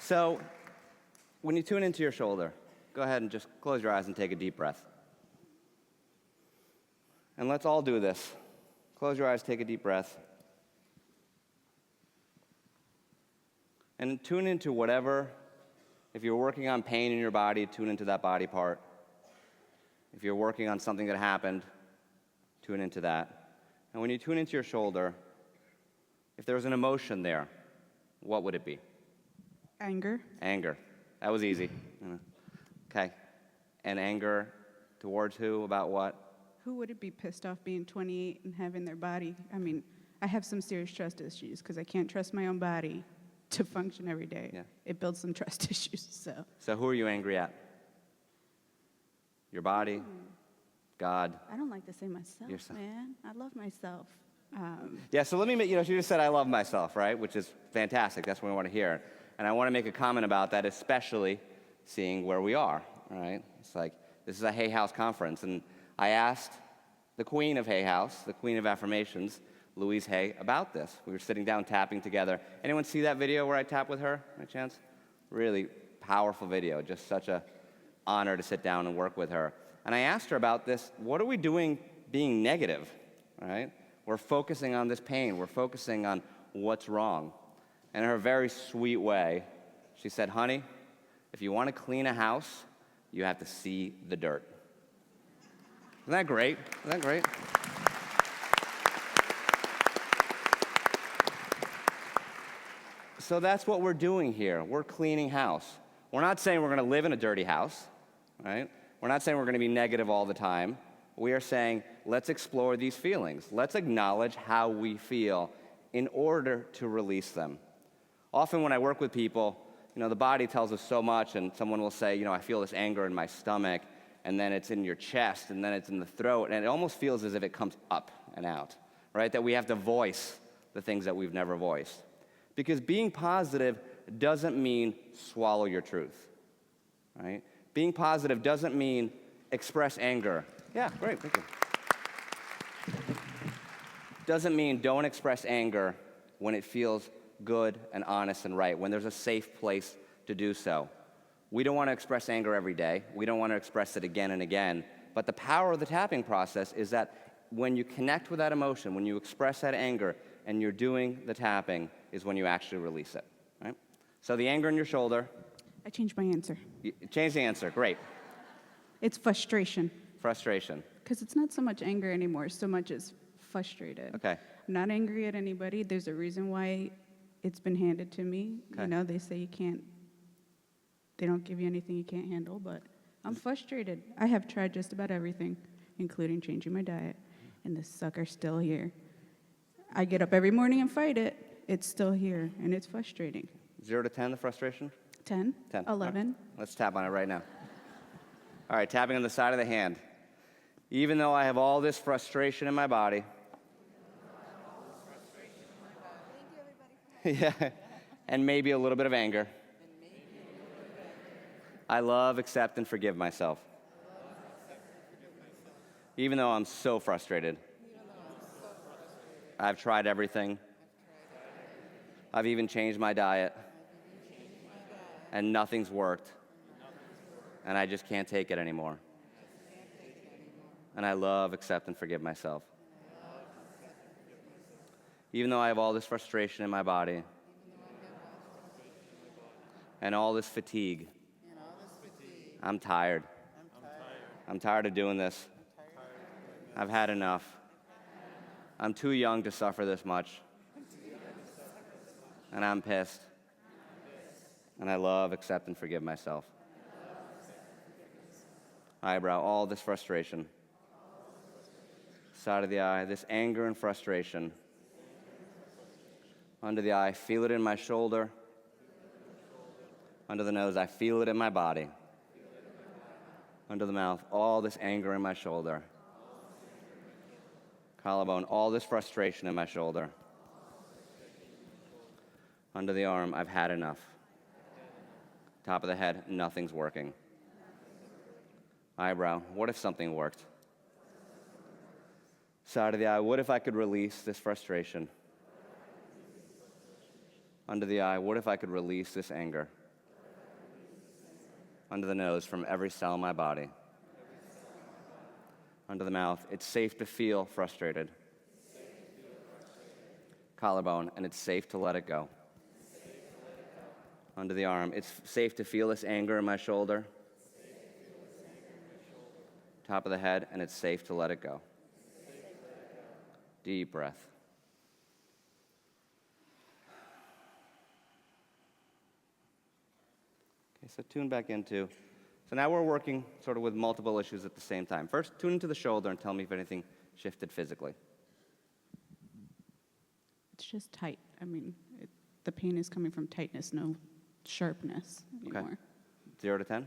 So when you tune into your shoulder, go ahead and just close your eyes and take a deep breath. And let's all do this. Close your eyes, take a deep breath. And tune into whatever, if you're working on pain in your body, tune into that body part. If you're working on something that happened, tune into that. And when you tune into your shoulder, if there was an emotion there, what would it be? Anger. Anger. That was easy. Okay. And anger towards who? About what? Who wouldn't be pissed off being 28 and having their body? I mean, I have some serious trust issues because I can't trust my own body to function every day. Yeah. It builds some trust issues, so. So who are you angry at? Your body? God? I don't like to say myself, Yourself. man. I love myself. Yeah, so let me make, she just said I love myself, right? Which is fantastic. That's what we want to hear. And I want to make a comment about that, especially seeing where we are, right? It's like, this is a Hay House conference, and I asked the queen of Hay House, the queen of affirmations, Louise Hay, about this. We were sitting down tapping together. Anyone see that video where I tap with her, by chance? Really powerful video, just such an honor to sit down and work with her. And I asked her about this, what are we doing being negative, right? We're focusing on this pain. We're focusing on what's wrong. And in her very sweet way, she said, honey, if you want to clean a house, you have to see the dirt. Isn't that great? Isn't that great? So that's what we're doing here. We're cleaning house. We're not saying we're going to live in a dirty house, right? We're not saying we're going to be negative all the time. We are saying, let's explore these feelings. Let's acknowledge how we feel in order to release them. Often when I work with people, the body tells us so much, and someone will say, I feel this anger in my stomach, and then it's in your chest, and then it's in the throat, and it almost feels as if it comes up and out, right? That we have to voice the things that we've never voiced. Because being positive doesn't mean swallow your truth, right? Being positive doesn't mean express anger. Yeah, great, thank you. Doesn't mean don't express anger when it feels good and honest and right, when there's a safe place to do so. We don't want to express anger every day. We don't want to express it again and again. But the power of the tapping process is that when you connect with that emotion, when you express that anger, and you're doing the tapping, is when you actually release it, right? So the anger in your shoulder. I changed my answer. You change the answer, great. It's frustration. Frustration. Because it's not so much anger anymore, so much as frustrated. Okay. I'm not angry at anybody. There's a reason why it's been handed to me. Okay. They say they don't give you anything you can't handle, but I'm frustrated. I have tried just about everything, including changing my diet, and this sucker's still here. I get up every morning and fight it. It's still here, and it's frustrating. 0 to 10, the frustration? 10, 10. 11. Right. Let's tap on it right now. All right, tapping on the side of the hand. Even though I have all this frustration in my body. Yeah, and maybe a little bit of anger. I love, accept, and forgive myself. Even though I'm so frustrated. I've tried everything. I've even changed my diet. And nothing's worked. And I just can't take it anymore. And I love, accept, and forgive myself. Even though I have all this frustration in my body. And all this fatigue. I'm tired. I'm tired of doing this. I've had enough. I'm too young to suffer this much. And I'm pissed. And I love, accept, and forgive myself. Eyebrow, all this frustration. Side of the eye, this anger and frustration. Under the eye, feel it in my shoulder. Under the nose, I feel it in my body. Under the mouth, all this anger in my shoulder. Collarbone, all this frustration in my shoulder. Under the arm, I've had enough. Top of the head, nothing's working. Eyebrow, what if something worked? Side of the eye, what if I could release this frustration? Under the eye, what if I could release this anger? Under the nose, from every cell in my body. Under the mouth, it's safe to feel frustrated. Collarbone, and it's safe to let it go. Under the arm, it's safe to feel this anger in my shoulder. Top of the head, and it's safe to let it go. Deep breath. Okay, so tune back into. So now we're working sort of with multiple issues at the same time. First, tune into the shoulder and tell me if anything shifted physically. It's just tight. I mean, the pain is coming from tightness, no sharpness anymore. Okay. 0 to 10?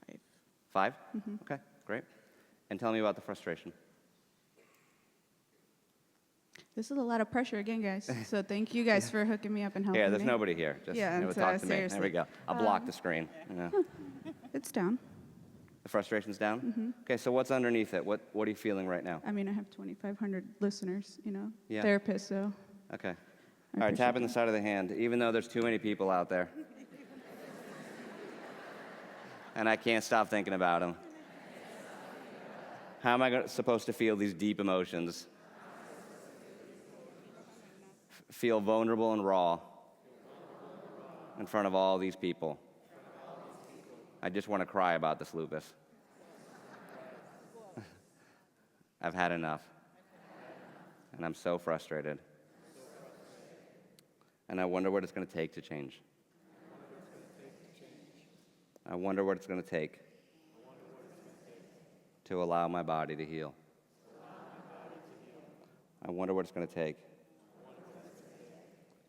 5. 5? Okay, great. And tell me about the frustration. This is a lot of pressure again, guys. So thank you guys for hooking me up and helping me. Yeah, there's nobody here. Just Yeah, and talk to me. seriously. There we go. I'll block the screen. Yeah. It's down. The frustration's down? Okay, so what's underneath it? What are you feeling right now? I mean, I have 2,500 listeners, Yeah. therapists, so. Okay. I All right, appreciate tap in the side of the hand, even though there's too many people out there. And I can't stop thinking about them. How am I supposed to feel these deep emotions? Feel vulnerable and raw in front of all these people. I just want to cry about this lupus. I've had enough. And I'm so frustrated. And I wonder what it's going to take to change. I wonder what it's going to take to allow my body to heal. I wonder what it's going to take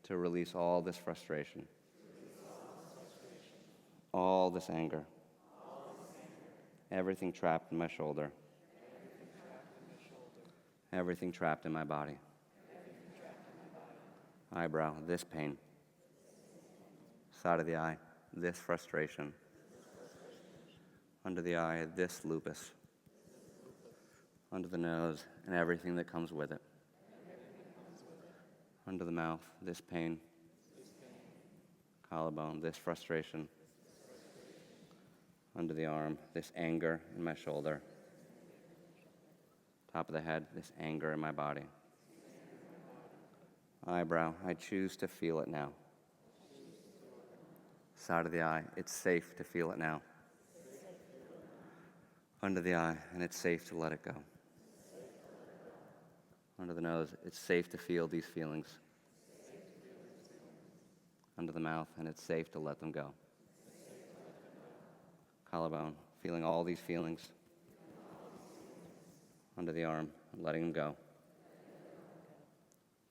to release all this frustration, all this anger, everything trapped in my shoulder, everything trapped in my body. Eyebrow, this pain. Side of the eye, this frustration. Under the eye, this lupus. Under the nose, and everything that comes with it. Under the mouth, this pain. Collarbone, this frustration. Under the arm, this anger in my shoulder. Top of the head, this anger in my body. Eyebrow, I choose to feel it now. Side of the eye, it's safe to feel it now. Under the eye, and it's safe to let it go. Under the nose, it's safe to feel these feelings. Under the mouth, and it's safe to let them go. Collarbone, feeling all these feelings. Under the arm, and letting them go.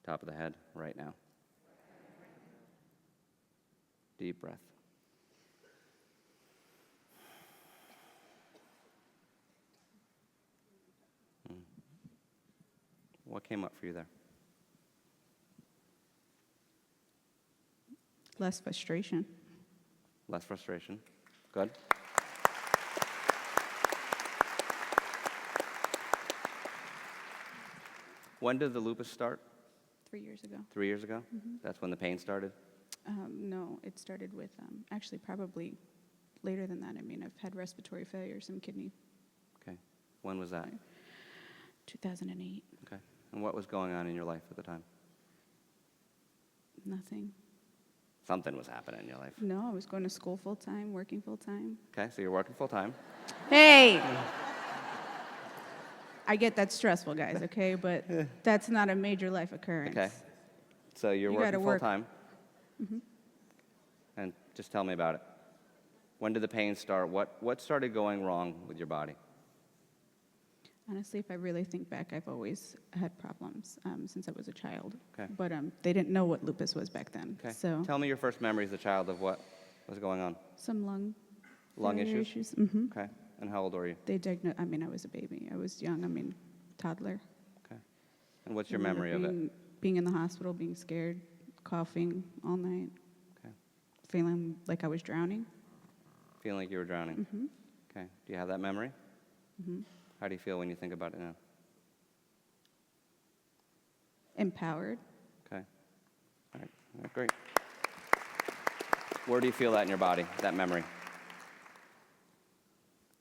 Top of the head, right now. Deep breath. What came up for you there? Less frustration. Less frustration. Good. When did the lupus start? 3 years ago. 3 years ago? That's when the pain started? No, it started with, actually probably later than that. I mean, I've had respiratory failure, some kidney. Okay. When was that? 2008. Okay. And what was going on in your life at the time? Nothing. Something was happening in your life. No, I was going to school full time, working full time. Okay, so you're working full time. Hey! I get that's stressful, guys, okay? But that's not a major life occurrence. Okay. So you're You working gotta full work. time. And just tell me about it. When did the pain start? What started going wrong with your body? Honestly, if I really think back, I've always had problems since I was a child. Okay. But they didn't know what lupus was back then. Okay. So Tell me your first memory as a child of what was going on. some lung Lung failure issues? Mm-hmm. Okay. And how old were you? They diagnosed. I mean, I was a baby. I was young. I mean, toddler. Okay. And what's your I remember memory of it? Being in the hospital, being scared, coughing all night, Okay. feeling like I was drowning. Feeling like you were drowning? Mm-hmm. Okay. Do you have that memory? Mm-hmm. How do you feel when you think about it now? Empowered. Okay. All right. Great. Where do you feel that in your body, that memory?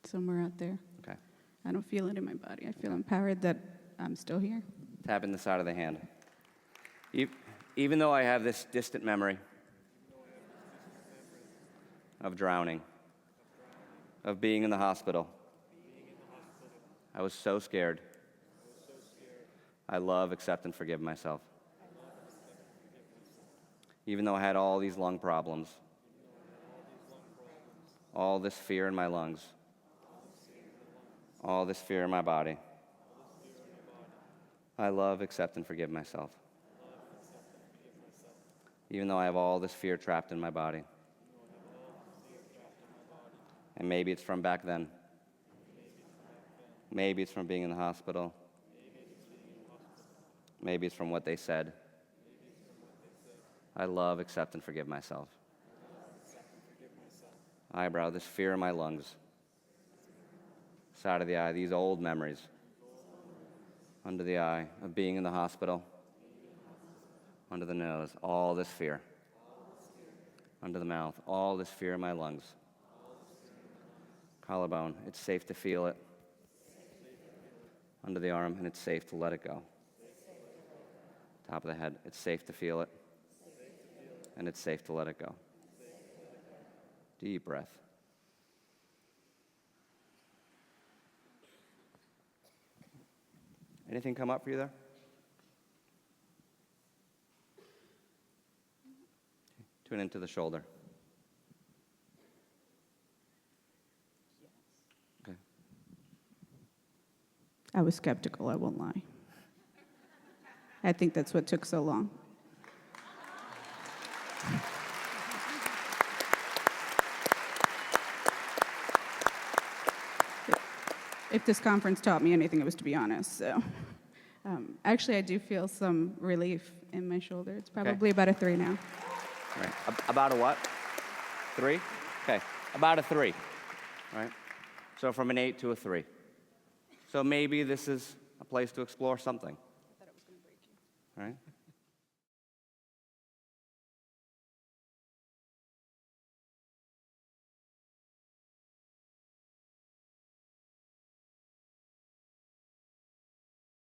Somewhere out there. Okay. I don't feel it in my body. I feel empowered that I'm still here. Tap in the side of the hand. Even though I have this distant memory of drowning, of being in the hospital, I was so scared. I love, accept, and forgive myself. Even though I had all these lung problems, all this fear in my lungs, all this fear in my body, I love, accept, and forgive myself. Even though I have all this fear trapped in my body. And maybe it's from back then. Maybe it's from being in the hospital. Maybe it's from what they said. I love, accept, and forgive myself. Eyebrow, this fear in my lungs. Side of the eye, these old memories. Under the eye of being in the hospital. Under the nose, all this fear. Under the mouth, all this fear in my lungs. Collarbone, it's safe to feel it. Under the arm, and it's safe to let it go. Top of the head, it's safe to feel it. And it's safe to let it go. Deep breath. Anything come up for you there? Tune into the shoulder. Okay. I was skeptical, I won't lie. I think that's what took so long. If this conference taught me anything, it was to be honest. So, actually, I do feel some relief in my shoulder. It's probably about a 3 now. Right. About a what? 3? Okay. About a 3. Right? So from an 8 to a 3. So maybe this is a place to explore something. I thought it was going to break you. Right?